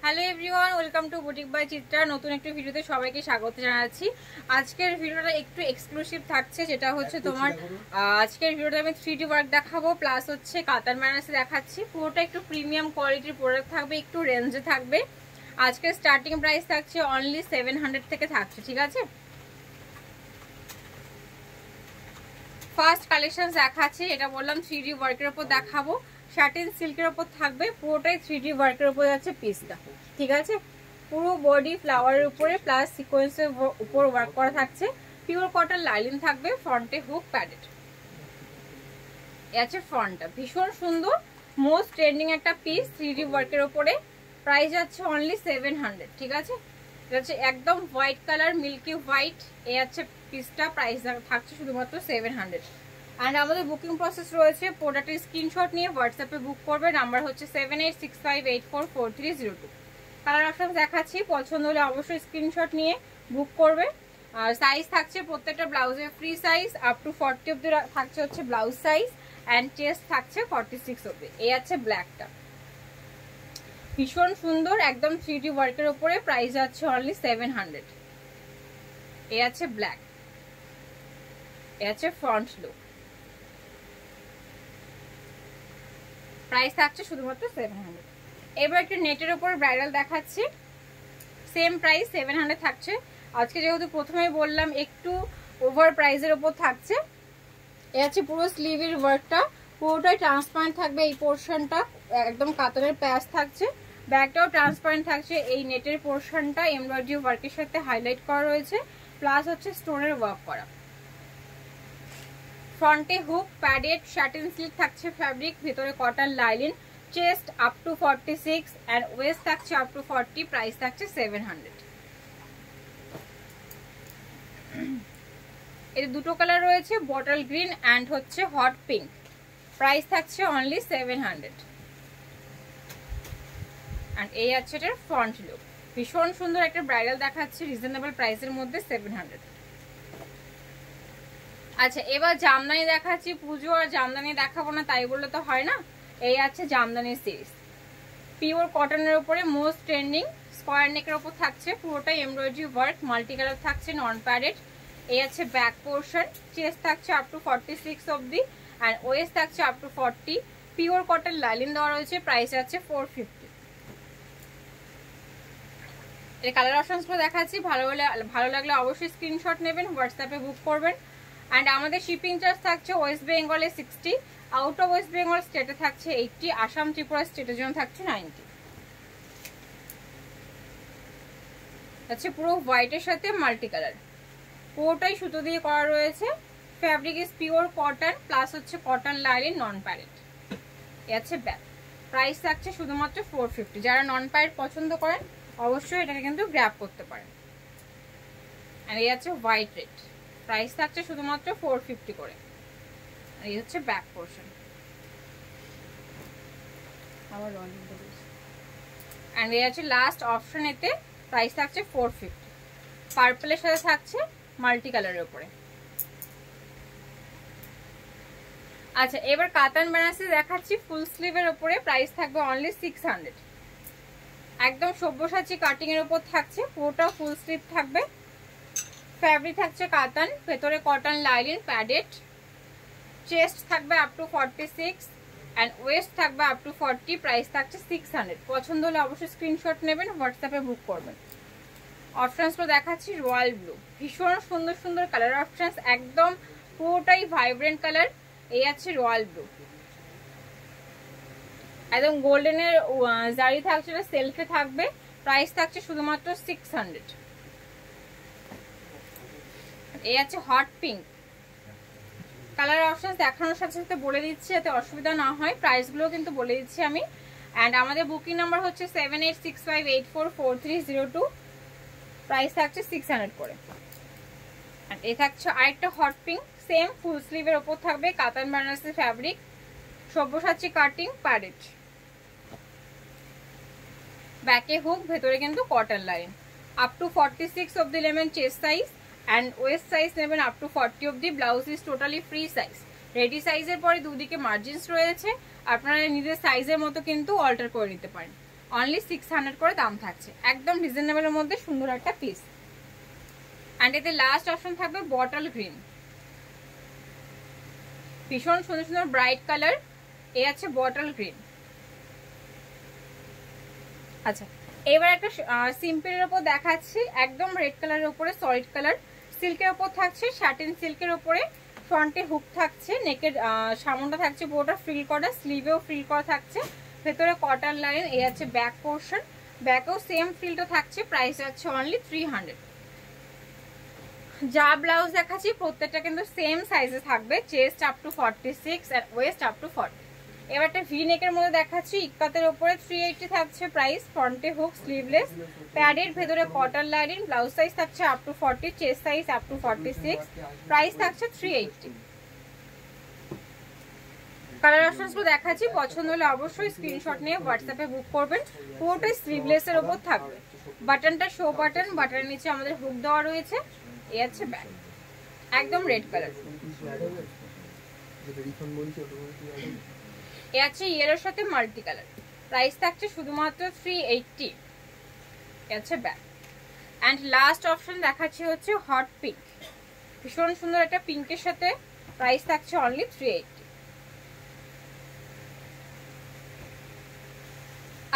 Hello everyone, welcome to boutique by Chitra. নতুন একটি ভিডিওতে সবাইকে স্বাগত জানাচ্ছি। আজকের ভিডিওটা একটু এক্সক্লুসিভ থাকছে, যেটা হচ্ছে তোমার আজকের ভিডিওতে আমি 3D ওয়ার্ক দেখাবো, প্লাস হচ্ছে কাতান বেনারসি দেখাচ্ছি। পুরোটা একটু প্রিমিয়াম কোয়ালিটির প্রোডাক্ট থাকবে, একটু রেঞ্জে থাকবে। আজকের স্টার্টিং প্রাইস থাকছে অনলি 700 থেকে থাকছে, ঠিক আছে। ফার্স্ট কালেকশন দেখাচ্ছি, এটা বললাম 3D ওয়ার্কের উপর দেখাবো। শার্টিন সিল্কের উপর থাকবে, পুরোটাই 3D ওয়ার্কের উপর যাচ্ছে পিসটা, ঠিক আছে। পুরো বডি ফ্লাওয়ারের উপরে প্লাস সিকোয়েন্সের উপর ওয়ার্ক করা থাকছে। পিওর কটন লাইলিন থাকবে, ফ্রন্টে হুক প্যাডেড। আছে ফ্রন্টটা ভীষণ সুন্দর, মোস্ট ট্রেন্ডিং একটা পিস 3D ওয়ার্কের উপরে। প্রাইস যাচ্ছে অনলি 700, ঠিক আছে। এটা হচ্ছে একদম হোয়াইট কালার, মিল্কি হোয়াইট। এই আছে পিসটা, প্রাইস থাকছে শুধুমাত্র 700। অ্যান্ড আমাদের বুকিং প্রসেস রয়েছে, প্রোডাক্টের স্ক্রিনশট নিয়ে হোয়াটসঅ্যাপে বুক করবে। নাম্বার হচ্ছে 7865844302। কালার অপশন দেখাচ্ছি, পছন্দ হলে অবশ্যই স্ক্রিনশট নিয়ে বুক করবে। আর সাইজ থাকছে প্রত্যেকটা ব্লাউজের ফ্রি সাইজ, আপ টু 40 অব্দি থাকছে হচ্ছে ব্লাউজ সাইজ, অ্যান্ড চেস্ট থাকছে 46 অব্দি। এই আছে ব্ল্যাকটা, ভীষণ সুন্দর, একদম 3D ওয়ার্কের উপরে। প্রাইস আছে অনলি 700। এই আছে ব্ল্যাক, এই আছে ফ্রন্ট লুক, প্রাইস থাকছে শুধুমাত্র 700। এবার একটা নেটের উপর ব্রাইডাল দেখাচ্ছি, সেম প্রাইস 700 থাকছে। আজকে যেহেতু প্রথমেই বললাম একটু ওভার প্রাইসের উপর থাকছে। এ আছে পুরো স্লিভের ওয়ার্কটা, পুরোটাই ট্রান্সপারেন্ট থাকবে। এই পোর্শনটা একদম কাতানের প্যাচ থাকছে, ব্যাকটাও ট্রান্সপারেন্ট থাকছে। এই নেটের পোর্শনটা এমব্রয়ডারি ওয়ার্কের সাথে হাইলাইট করা রয়েছে, প্লাস হচ্ছে স্টোনের ওয়ার্ক করা। ফ্রন্টে হুক প্যাডেড শার্টিন সিল্ক থাকছে ফ্যাব্রিক, ভিতরে cotton lining. Chest up to 46 and waist থাকছে আপ টু 40। প্রাইস থাকছে 700। এর দুটো কালার রয়েছে, বটল গ্রিন এন্ড হচ্ছে হট পিঙ্ক। প্রাইস থাকছে অনলি 700। এন্ড এই আছে এটার ফ্রন্ট লুক, ভীষণ সুন্দর একটা ব্রাইডাল দেখাচ্ছে রিজনেবল প্রাইসের মধ্যে 700। আচ্ছা, এবার জামদানি দেখাচ্ছি। পুজো আর জামদানি দেখাবো না তাই বললে তো হয় না। এই আছে জামদানির সিরিজ, পিওর কটনের উপরে, মোস্ট ট্রেন্ডিং। স্কোয়ার নেকের উপর থাকছে, পুরোটাই এমব্রয়ডারি ওয়ার্ক, মাল্টি কালার থাকছে, নন প্যাডেড। এই আছে ব্যাক পোর্শন, চেস্ট থাকছে আপ টু 46 অব্দি, অ্যান্ড ওয়েস্ট থাকছে up to 40। Pure cotton lining দেওয়া রয়েছে, প্রাইস আছে 450। এর কালার অপশনসগুলো দেখাচ্ছি, ভালো লাগলে অবশ্যই স্ক্রিনশট নেবেন, হোয়াটসঅ্যাপে বুক করবেন। অ্যান্ড আমাদের শিপিং চার্জ থাকছে ওয়েস্ট বেঙ্গলে 60, আউট অফ ওয়েস্ট বেঙ্গল স্টেটে থাকছে 80, আসাম ত্রিপুরা স্টেটের জন্য থাকছে 90। আচ্ছা, পুরো হোয়াইটের সাথে মাল্টি কালার, পুরোটাই সুতো দিয়ে করা রয়েছে। Fabric is pure cotton, plus হচ্ছে কটন লাইলিন, নন প্যারেট। এ আছে ব্যাক, প্রাইস থাকছে শুধুমাত্র 450। যারা নন প্যারেট পছন্দ করেন অবশ্যই এটাকে কিন্তু গ্র্যাব করতে পারেন। আর এই আছে হোয়াইট রেড, প্রাইস থাকছে শুধুমাত্র 450 করে। আর এই হচ্ছে ব্যাক পোর্শন, আর এই আছে লাস্ট অপশন। এতে প্রাইস থাকছে 450, পার্পলের সাথে থাকছে মাল্টি কালারের উপরে। আচ্ছা, এবার কাতান বেনারসি দেখাচ্ছি ফুল স্লিভের উপরে, প্রাইস থাকবে অনলি 600। একদম সব্যসাচী কাটিং এর উপর থাকছে, পুরোটা ফুল স্লিভ থাকবে। ফ্যাব্রিক থাকছে কাতান, ভেতরে কটন লাইলিন প্যাডেড। চেস্ট থাকবে আপ টু 46 এন্ড ওয়েস্ট থাকবে আপ টু 40। প্রাইস থাকছে 600। পছন্দ হলে অবশ্যই স্ক্রিনশট নেবেন, হোয়াটসঅ্যাপে বুক করবেন। অপশনসগুলো দেখাচ্ছি, রয়্যাল ব্লু, ভীষণ সুন্দর সুন্দর কালার অপশনস, একদম পুরোটাই ভাইব্রেন্ট কালার। এই আছে রয়্যাল ব্লু, একদম গোল্ডেনের জারি থাকছে, সেলফে থাকবে। প্রাইস থাকছে শুধুমাত্র 600। এই আছে হট পিঙ্ক, কালার অপশন দেখানোর সাথে সাথে বলে দিচ্ছি যাতে অসুবিধা না হয়, প্রাইসগুলো কিন্তু বলে দিচ্ছি আমি। অ্যান্ড আমাদের বুকিং নাম্বার হচ্ছে 7865844302। প্রাইস থাকছে 600 করে। আর এই থাকছে আরেকটা হট পিঙ্ক, সেম ফুল স্লিভের ওপর থাকবে, কাতান Banarasi fabric, Sabyasachi cutting padded. ব্যাকে হুক, ভেতরে কিন্তু কটন লাইন। আপ টু 46 অব্দি নেবেন chest size, and waist size নেবেন আপ টু 40 অব্দি। Blouse is totally free size. Ready সাইজের পরে দুদিকে মার্জিনস রয়েছে, আপনারা নিজের সাইজের মতো কিন্তু অল্টার করে নিতে পারেন। অনলি 600 করে দাম থাকছে, একদম রিজনেবলের মধ্যে সুন্দর একটা পিস। অ্যান্ড এতে লাস্ট অপশন থাকবে বটল গ্রিন, ভীষণ সুন্দর সুন্দর ব্রাইট কালার। এ আছে বটল গ্রিন। আচ্ছা, এবার একটা সিম্পলের উপর দেখাচ্ছি, একদম রেড কালারের উপরে সলিড কালার সিল্কের উপর থাকছে, শার্টিন সিল্কের উপরে। ফ্রন্টে হুক থাকছে, নেকের সামনটা থাকছে পুরোটা ফ্রিল করা, স্লিভেও ফ্রিল করা থাকছে, ভেতরে কটন লাইন। এই আছে ব্যাক পোর্শন, ব্যাকেও সেম ফ্রিলটা থাকছে। প্রাইস আছে অনলি 300। যা ব্লাউজ দেখাচ্ছি প্রত্যেকটা কিন্তু সেম সাইজে থাকবে, চেস্ট আপ টু 46 আর ওয়েস্ট আপ টু 40। এবার একটা ভি নেকের মধ্যে দেখাচ্ছি, ইক্কাতের উপরে 380 থাকছে প্রাইস। ফ্রন্টে হুক, স্লিভলেস, প্যাডের ভেতরে কটন লাইনিং, ব্লাউজ সাইজ থাকছে up to 40, chest size up to 46, price থাকছে 380। কালার অপশনসগুলো দেখাচ্ছি, পছন্দ হলে অবশ্যই স্ক্রিনশট নিয়ে হোয়াটসঅ্যাপে বুক করবেন। পুরোটাই স্লিভলেসের ওপর থাকবে, বাটনটা শো বাটন, বাটনের নিচে আমাদের হুক দেওয়া রয়েছে। এই আছে ব্যাক, একদম রেড কালার। এ আছে ইয়েলোর সাথে মাল্টি কালার, প্রাইস থাকছে শুধুমাত্র 380। এ আছে ব্যাক। অ্যান্ড লাস্ট অপশন দেখাচ্ছি হচ্ছে হট পিঙ্ক, ভীষণ সুন্দর একটা পিঙ্কের সাথে, প্রাইস থাকছে অনলি 380।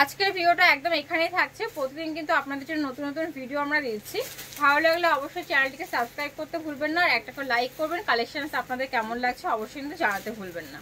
আজকের ভিডিওটা একদম এখানেই থাকছে। প্রতিদিন কিন্তু আপনাদের জন্য নতুন নতুন ভিডিও আমরা দিচ্ছি। ভালো লাগলে অবশ্যই চ্যানেলটিকে সাবস্ক্রাইব করতে ভুলবেন না, আর একটা করে লাইক করবেন। কালেকশনস আপনাদের কেমন লাগছে অবশ্যই কিন্তু জানাতে ভুলবেন না।